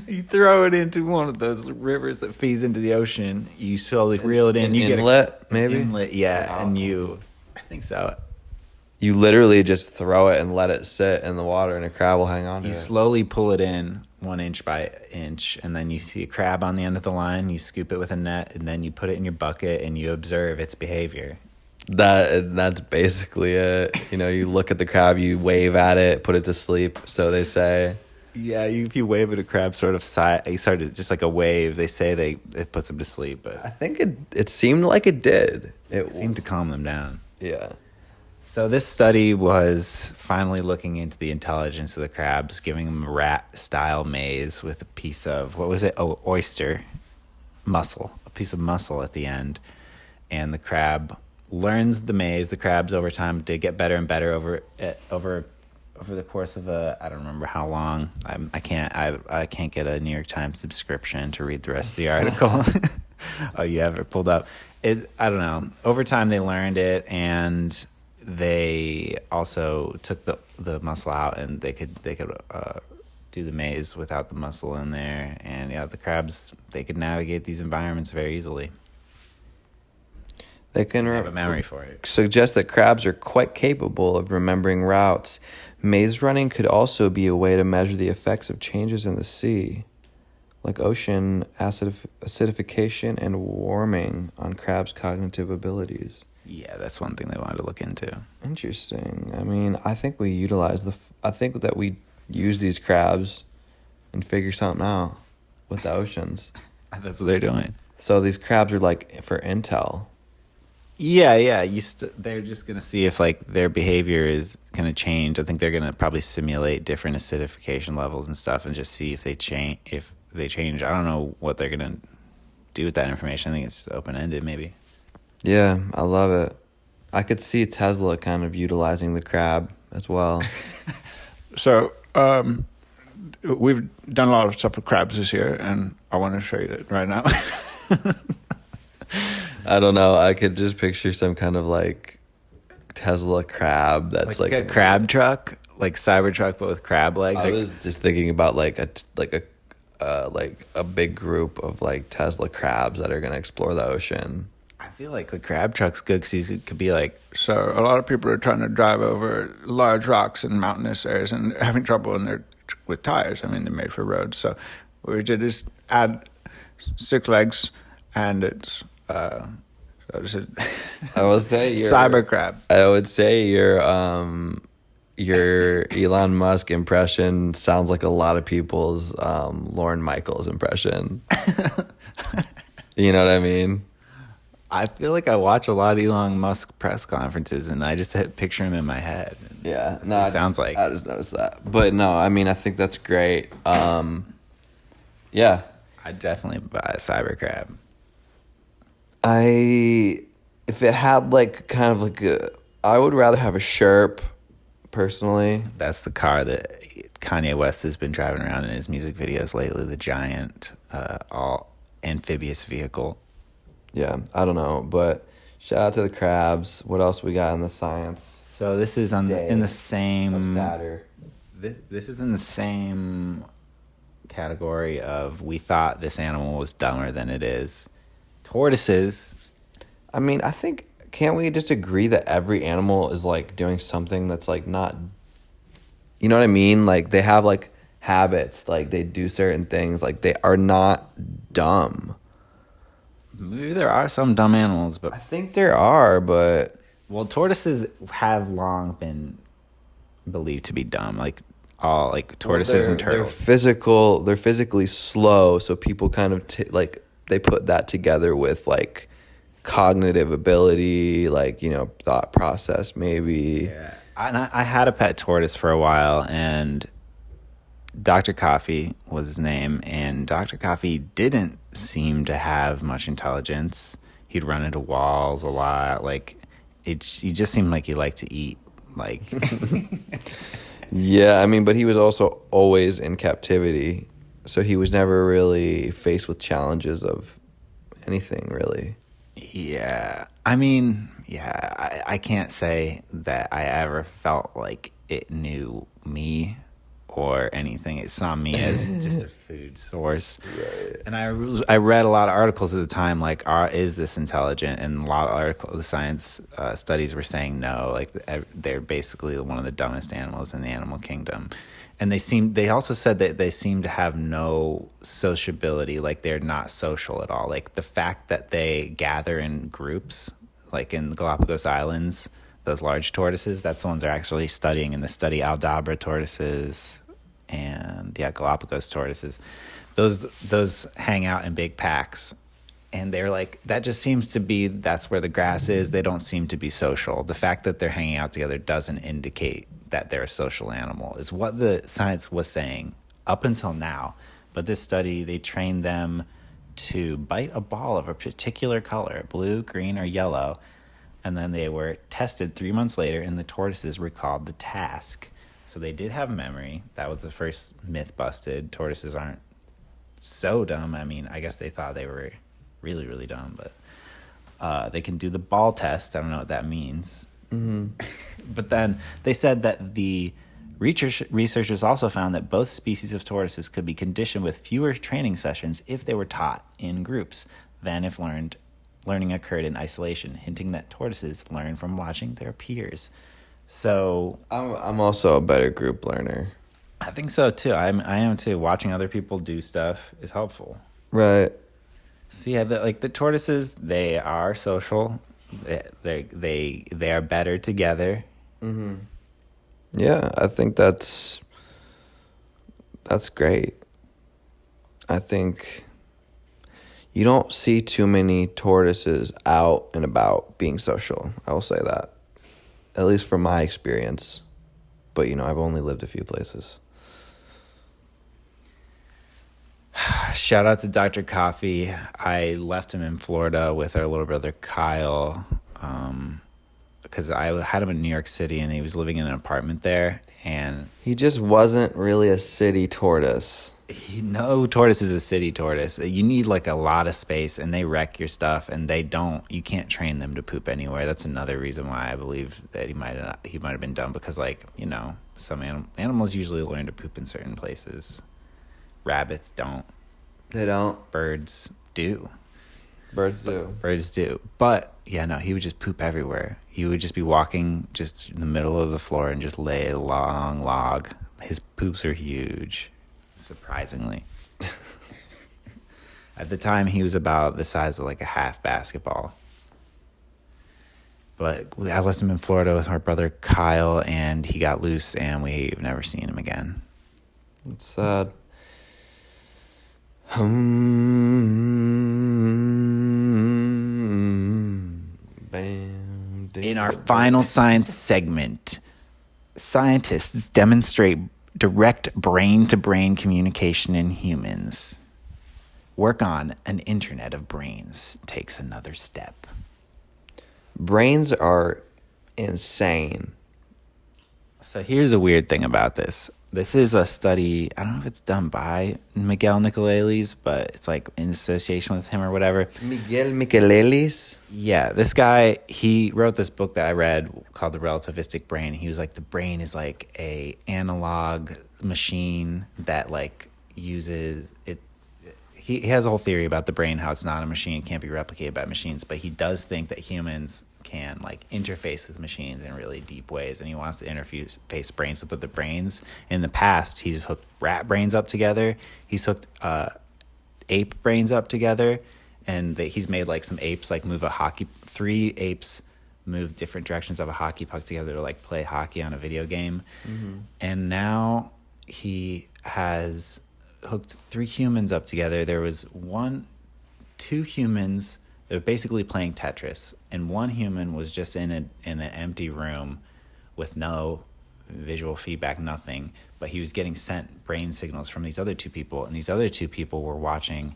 You throw it into one of those rivers that feeds into the ocean. You slowly reel it in. An You inlet, get maybe? Inlet, yeah. And I think so. You literally just throw it and let it sit in the water, and a crab will hang on to You it. slowly pull it in 1 inch by inch, and then you see a crab on the end of the line. You scoop it with a net, and then you put it in your bucket, and you observe its behavior. That's basically it. You know, you look at the crab, you wave at it, put it to sleep, so they say. Yeah, if you wave at a crab, sort of just like a wave. They say it puts them to sleep, but I think it seemed like it did. it seemed to calm them down. Yeah. So this study was finally looking into the intelligence of the crabs, giving them a rat-style maze with a piece of, what was it? Oh, oyster mussel, a piece of mussel at the end. And the crab learns the maze. The crabs over time did get better and better over the course of I don't remember how long. I can't get a New York Times subscription to read the rest of the article. Oh, you have it pulled up. I don't know. Over time they learned it, and they also took the muscle out, and they could do the maze without the muscle in there. And yeah, the crabs, they could navigate these environments very easily. They can Have a memory for it. suggest that crabs are quite capable of remembering routes. Maze running could also be a way to measure the effects of changes in the sea, like ocean acidification and warming on crabs' cognitive abilities. Yeah, that's one thing they wanted to look into. Interesting. I mean, I think we use these crabs and figure something out with the oceans. That's what they're doing. So these crabs are like for intel. Yeah. They're just gonna see if like their behavior is gonna change. I think they're gonna probably simulate different acidification levels and stuff, and just see if they change. I don't know what they're gonna do with that information. I think it's open ended, maybe. Yeah, I love it. I could see Tesla kind of utilizing the crab as well. So, we've done a lot of stuff with crabs this year, and I want to show you that right now. I don't know. I could just picture some kind of like Tesla crab that's like a crab truck, like Cybertruck, but with crab legs. I was just thinking about like a big group of like Tesla crabs that are gonna explore the ocean. I feel like the crab truck's good because it could be like, So a lot of people are trying to drive over large rocks in mountainous areas and having trouble with tires. I mean, they're made for roads. So what we did is add 6 legs, and it's I would say cyber crab. I would say your your Elon Musk impression sounds like a lot of people's Lorne Michaels impression. You know what I mean? I feel like I watch a lot of Elon Musk press conferences, and I just picture him in my head. Yeah, That's what it sounds like. I just noticed that, but no, I mean, I think that's great. Yeah, I'd definitely buy a cybercrab. if it had like kind of like I would rather have a Sherp, personally. That's the car that Kanye West has been driving around in his music videos lately. The giant, all amphibious vehicle. Yeah, I don't know, but shout out to the crabs. What else we got in the science? So this is in the same. Of Saturn. This is in the same category of we thought this animal was dumber than it is. Tortoises. I mean, I think, can't we just agree that every animal is like doing something that's like not, you know what I mean? Like they have like habits, like they do certain things, like they are not dumb. Maybe there are some dumb animals, but I think there are, but well, tortoises have long been believed to be dumb. Like all like tortoises and turtles. They're physically slow, so people kind of like they put that together with like cognitive ability, like, you know, thought process maybe. Yeah. I had a pet tortoise for a while, and Dr. Coffee was his name, and Dr. Coffee didn't seem to have much intelligence. He'd run into walls a lot. Like he just seemed like he liked to eat. Like Yeah, I mean, but he was also always in captivity, so he was never really faced with challenges of anything, really. Yeah. I mean, yeah, I can't say that I ever felt like it knew me or anything. It saw me as just a food source. Right. And I read a lot of articles at the time, like, is this intelligent? And a lot of the science studies were saying no, like they're basically one of the dumbest animals in the animal kingdom. And they also said that they seem to have no sociability, like they're not social at all. Like the fact that they gather in groups, like in the Galapagos Islands, those large tortoises, that's the ones they're actually studying in the study, Aldabra tortoises and Galapagos tortoises. Those hang out in big packs. And they're like, that just seems to be, that's where the grass is. They don't seem to be social. The fact that they're hanging out together doesn't indicate that they're a social animal, is what the science was saying up until now. But this study, they trained them to bite a ball of a particular color, blue, green, or yellow. And then they were tested 3 months later, and the tortoises recalled the task. So they did have memory. That was the first myth busted. Tortoises aren't so dumb. I mean, I guess they thought they were really, really dumb, but they can do the ball test. I don't know what that means. Mm-hmm. But then they said that the researchers also found that both species of tortoises could be conditioned with fewer training sessions if they were taught in groups than if learning occurred in isolation, hinting that tortoises learn from watching their peers. So I'm also a better group learner. I think so too. I am too. Watching other people do stuff is helpful. Right. So yeah, the tortoises, they are social. They are better together. Mm-hmm. Yeah, I think that's great. I think you don't see too many tortoises out and about being social. I will say that, at least from my experience. But, you know, I've only lived a few places. Shout out to Dr. Coffee. I left him in Florida with our little brother Kyle, because I had him in New York City, and he was living in an apartment there. And he just wasn't really a city tortoise. No tortoise is a city tortoise. You need like a lot of space, and they wreck your stuff, and you can't train them to poop anywhere. That's another reason why I believe that he might have been dumb, because, like, you know, some animals usually learn to poop in certain places. Rabbits don't. They don't. Birds do. Birds do. But yeah, no, he would just poop everywhere. He would just be walking just in the middle of the floor and just lay a long log. His poops are huge, surprisingly. At the time, he was about the size of like a half basketball. But I left him in Florida with our brother Kyle, and he got loose, and we've never seen him again. It's sad. In our final science segment, scientists demonstrate direct brain-to-brain communication in humans. Work on an internet of brains takes another step. Brains are insane. So here's the weird thing about this. This is a study, I don't know if it's done by Miguel Nicolelis, but it's like in association with him or whatever. Miguel Michelelis? Yeah, this guy, he wrote this book that I read called The Relativistic Brain. He was like, the brain is like a analog machine that like uses it. He has a whole theory about the brain, how it's not a machine, it can't be replicated by machines, but he does think that humans can like interface with machines in really deep ways, and he wants to interface brains with other brains. In the past, he's hooked rat brains up together, he's hooked ape brains up together, and he's made like some apes like move three apes move different directions of a hockey puck together to like play hockey on a video game. And now he has hooked 3 humans up together. There was 2 humans that were basically playing Tetris, and 1 human was just in an empty room with no visual feedback, nothing, but he was getting sent brain signals from these other 2 people, and these other 2 people were watching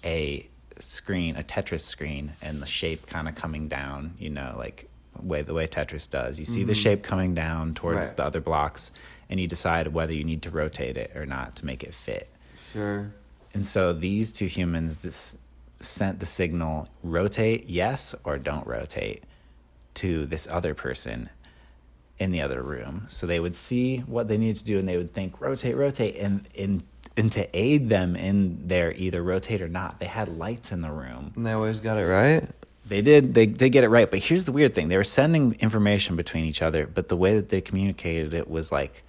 a Tetris screen, and the shape kind of coming down, you know, like the way Tetris does. You see the shape coming down towards the other blocks, and you decide whether you need to rotate it or not to make it fit. Sure. And so these 2 humans sent the signal, rotate, yes, or don't rotate, to this other person in the other room. So they would see what they needed to do, and they would think, rotate. And to aid them in their either rotate or not, they had lights in the room. And they always got it right? They did get it right. But here's the weird thing. They were sending information between each other, but the way that they communicated it was like,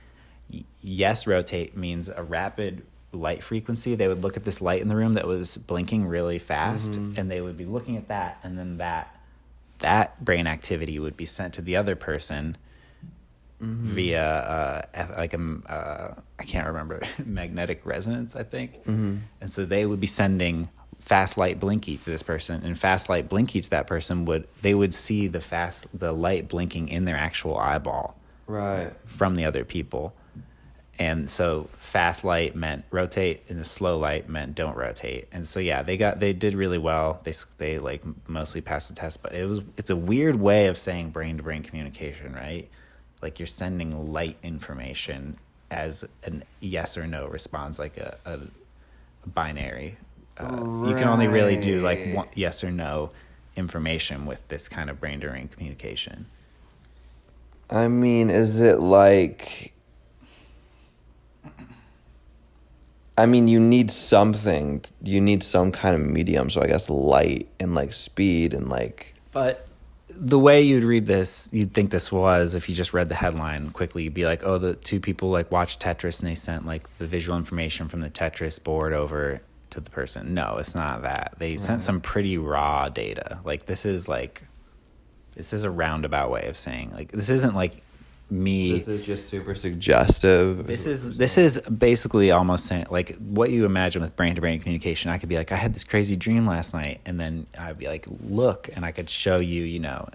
yes, rotate means a rapid light frequency. They would look at this light in the room that was blinking really fast, and they would be looking at that, and then that brain activity would be sent to the other person via I can't remember, magnetic resonance, I think. And so they would be sending fast light blinky to this person, and fast light blinky to that person would see the light blinking in their actual eyeball, right, from the other people. And so fast light meant rotate, and the slow light meant don't rotate. And so yeah, they did really well. They like mostly passed the test, but it's a weird way of saying brain to brain communication, right? Like you're sending light information as an yes or no response, like a binary. You can only really do like yes or no information with this kind of brain to brain communication. I mean, is it like... I mean, you need something. You need some kind of medium. So I guess light and like speed and like... But the way you'd read this, you'd think this was, if you just read the headline quickly, you'd be like, oh, the 2 people like watched Tetris and they sent like the visual information from the Tetris board over to the person. No, it's not that. They sent some pretty raw data. Like this is a roundabout way of saying, like, this isn't like me. This is just super suggestive. This is basically almost saying, like, what you imagine with brain to brain communication. I could be like, I had this crazy dream last night, and then I'd be like, look, and I could show you, you know,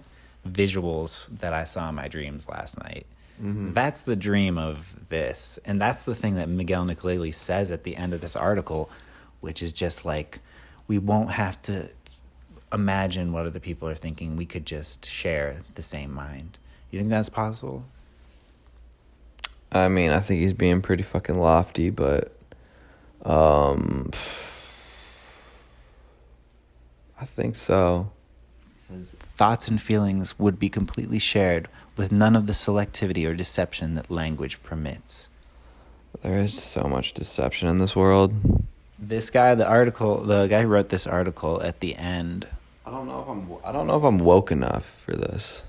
visuals that I saw in my dreams last night. That's the dream of this, and that's the thing that Miguel Nicolelis says at the end of this article, which is just like, we won't have to imagine what other people are thinking. We could just share the same mind. You think that's possible? I mean, I think he's being pretty fucking lofty, but I think so. Thoughts and feelings would be completely shared with none of the selectivity or deception that language permits. There is so much deception in this world. This guy, the guy who wrote this article at the end. I don't know if I'm woke enough for this.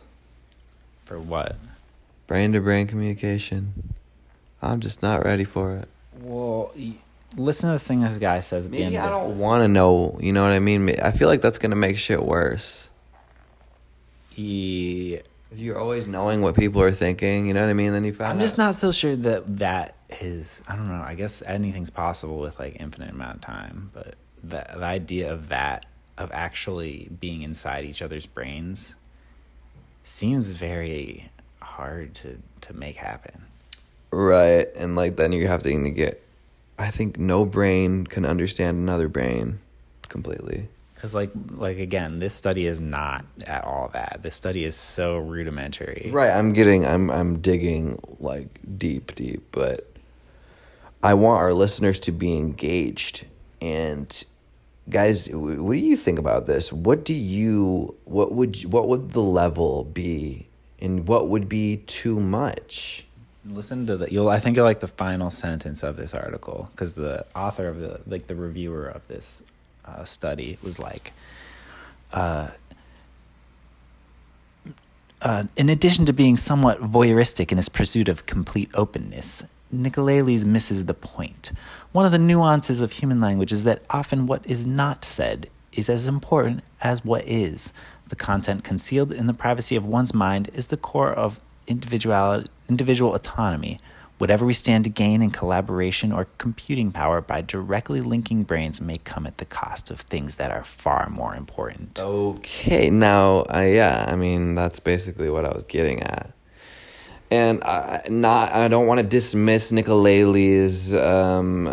For what? Brain to brain communication. I'm just not ready for it. Well, listen to the thing this guy says at the end of Maybe this. I don't want to know, you know what I mean? I feel like that's going to make shit worse. Yeah. If you're always knowing what people are thinking, you know what I mean? Then you find I'm out. just not so sure that is, I don't know, I guess anything's possible with like infinite amount of time, but the idea of actually being inside each other's brains seems very hard to make happen. Right. And like then you have to get, I think no brain can understand another brain completely. Because like again, this study is not at all that. This study is so rudimentary. Right, I'm digging like deep, but I want our listeners to be engaged. And guys, what do you think about this? What would the level be, and what would be too much? Listen to I think you'll like the final sentence of this article, because the author of the reviewer of this study was like, in addition to being somewhat voyeuristic in his pursuit of complete openness, Nicolelis misses the point. One of the nuances of human language is that often what is not said is as important as what is. The content concealed in the privacy of one's mind is the core of individual autonomy. Whatever we stand to gain in collaboration or computing power by directly linking brains may come at the cost of things that are far more important. Okay, now, I mean, that's basically what I was getting at. And I don't want to dismiss Nicolelis'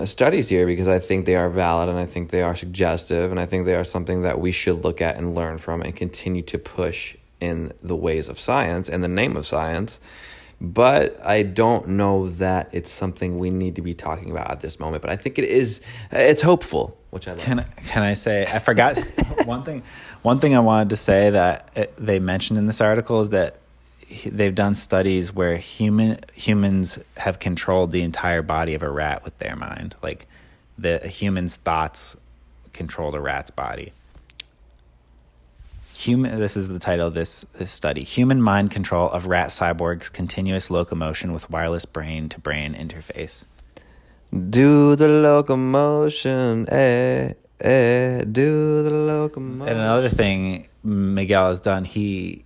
studies here, because I think they are valid and I think they are suggestive and I think they are something that we should look at and learn from and continue to push in the ways of science and the name of science. But I don't know that it's something we need to be talking about at this moment. But I think it's hopeful, which I like. Can I say, I forgot one thing I wanted to say that they mentioned in this article is that they've done studies where humans have controlled the entire body of a rat with their mind. Like the human's thoughts controlled a rat's body. This is the title of this study. Human mind control of rat cyborgs' continuous locomotion with wireless brain-to-brain interface. Do the locomotion, do the locomotion. And another thing Miguel has done, he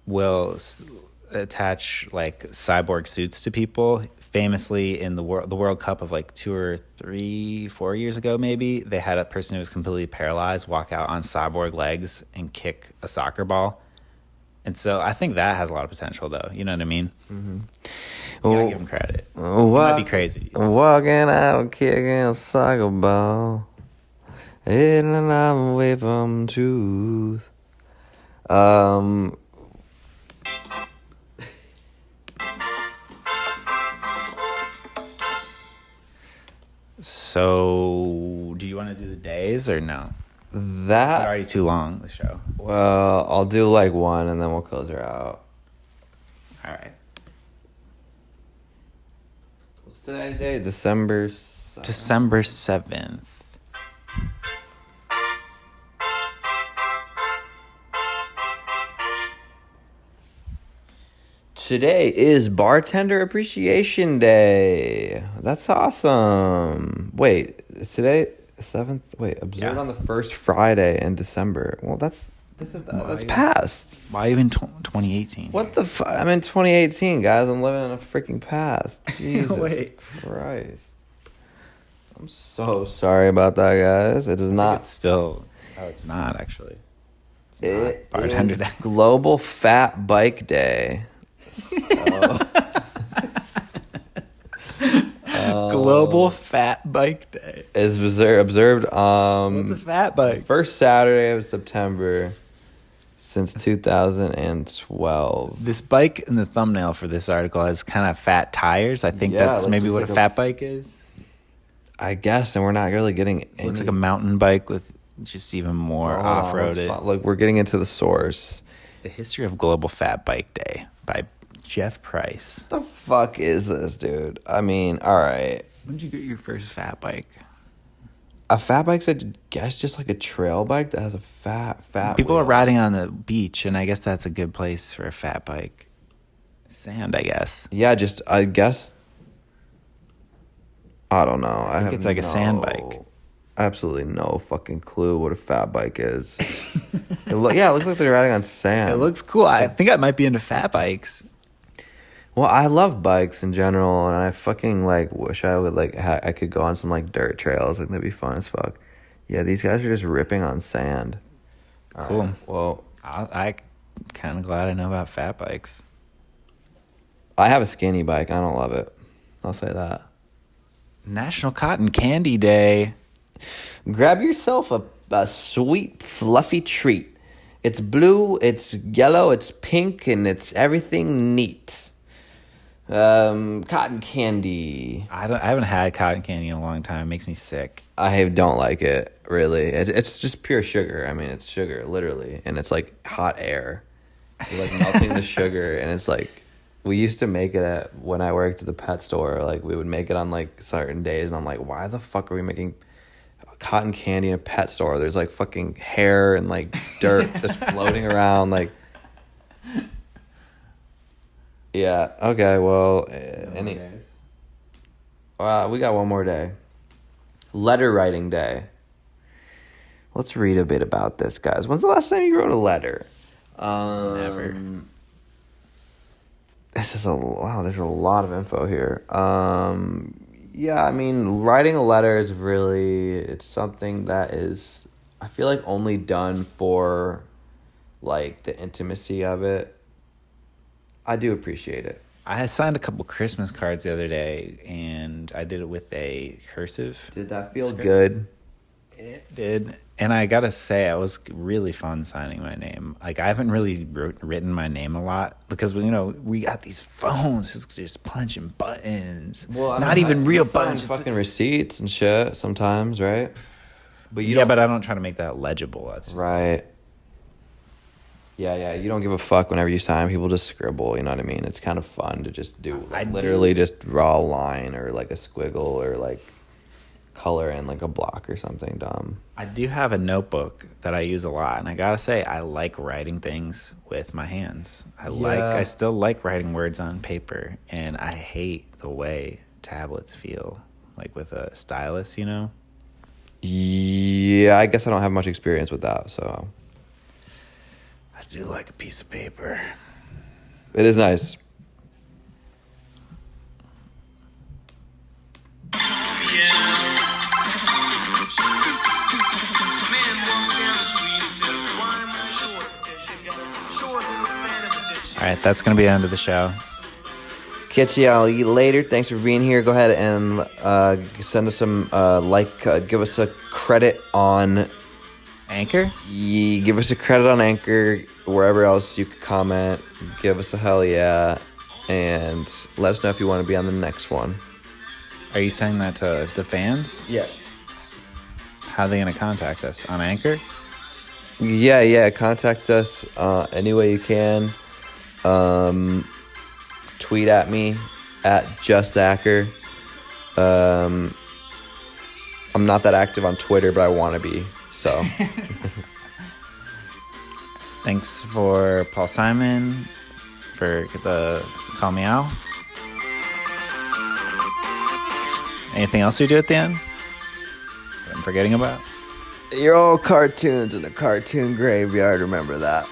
will attach like cyborg suits to people. Famously, in the World Cup of like 2 or 3, 4 years ago, maybe, they had a person who was completely paralyzed walk out on cyborg legs and kick a soccer ball. And so I think that has a lot of potential, though. You know what I mean? Mm-hmm. You gotta give him credit. It might be crazy. Walking out, kicking a soccer ball, and I'm away from truth. So, do you want to do the days or no? It's already too long, the show. Well, I'll do like one and then we'll close her out. All right. What's today's day? December 7th. Today is Bartender Appreciation Day. That's awesome. Wait, is today 7th? Wait, observed on the first Friday in December. Well, that's past. Why even 2018? What the fuck? I'm in 2018, guys. I'm living in a freaking past. Jesus Wait. Christ. I'm so sorry about that, guys. It is not. It's still. Oh, it's not actually. It's It not Bartender is Day. Global Fat Bike Day. Global Fat Bike Day. Is observed What's a fat bike? first Saturday of September since 2012. This bike in the thumbnail for this article has kind of fat tires. I think Yeah, that's like maybe just what like a a- fat bike is. I guess, and we're not really getting It looks like a mountain bike with just even more off-roaded. Like we're getting into the source. The History of Global Fat Bike Day by Jeff Price. The fuck is this, dude? I mean, all right. When did you get your first fat bike? A fat bike's, I guess, just like a trail bike that has a fat. People wheel. are riding on the beach, and I guess that's a good place for a fat bike. Sand, I guess. Yeah, just I guess. I don't know. I think it's like a sand bike. absolutely no fucking clue what a fat bike is. It looks like they're riding on sand. It looks cool. I think I might be into fat bikes. Well, I love bikes in general, and I fucking like wish I would like I could go on some like dirt trails. Like that'd be fun as fuck. Yeah, these guys are just ripping on sand. Cool. Right, well, I'm kind of glad I know about fat bikes. I have a skinny bike. I don't love it. I'll say that. National Cotton Candy Day. Grab yourself a sweet, fluffy treat. It's blue, it's yellow, it's pink, and it's everything neat. Cotton candy. I haven't had cotton candy in a long time. It makes me sick. I don't like it, really. It's just pure sugar. I mean, it's sugar, literally. And it's like hot air. You're like melting the sugar, and it's like, we used to make it when I worked at the pet store. Like, we would make it on like certain days, and I'm like, why the fuck are we making cotton candy in a pet store? There's like fucking hair and like dirt just floating around. Like, yeah, okay, well, we got one more day. Letter writing day. Let's read a bit about this, guys. When's the last time you wrote a letter? Never. There's a lot of info here. Yeah, I mean, writing a letter is really, it's something that is, I feel like, only done for, like, the intimacy of it. I do appreciate it. I signed a couple Christmas cards the other day, and I did it with a cursive. Did that feel script. good? It did. And I gotta say, it was really fun signing my name. Like, I haven't really written my name a lot because, we got these phones just punching buttons. Well, not even real buttons. Fucking receipts and shit sometimes, right? But but I don't try to make that legible. That's just right. Yeah, you don't give a fuck whenever you sign. People just scribble, you know what I mean? It's kind of fun to just do, just draw a line or, like, a squiggle or, like, color in, like, a block or something dumb. I do have a notebook that I use a lot, and I gotta say, I like writing things with my hands. I still like writing words on paper, and I hate the way tablets feel, like with a stylus, Yeah, I guess I don't have much experience with that, so... I do like a piece of paper. It is nice. All right, that's going to be the end of the show. Catch y'all later. Thanks for being here. Go ahead and send us some give us a credit on Anchor? Give us a credit on Anchor. Wherever else you could comment, give us a hell yeah, and let us know if you want to be on the next one. Are you saying that to the fans? Yeah. How are they going to contact us? On Anchor? Yeah. Contact us any way you can. Tweet at me at justacker. I'm not that active on Twitter, but I want to be. So. Thanks for Paul Simon for the Call Me Out. Anything else we do at the end that I'm forgetting about? You're all cartoons in a cartoon graveyard. Remember that.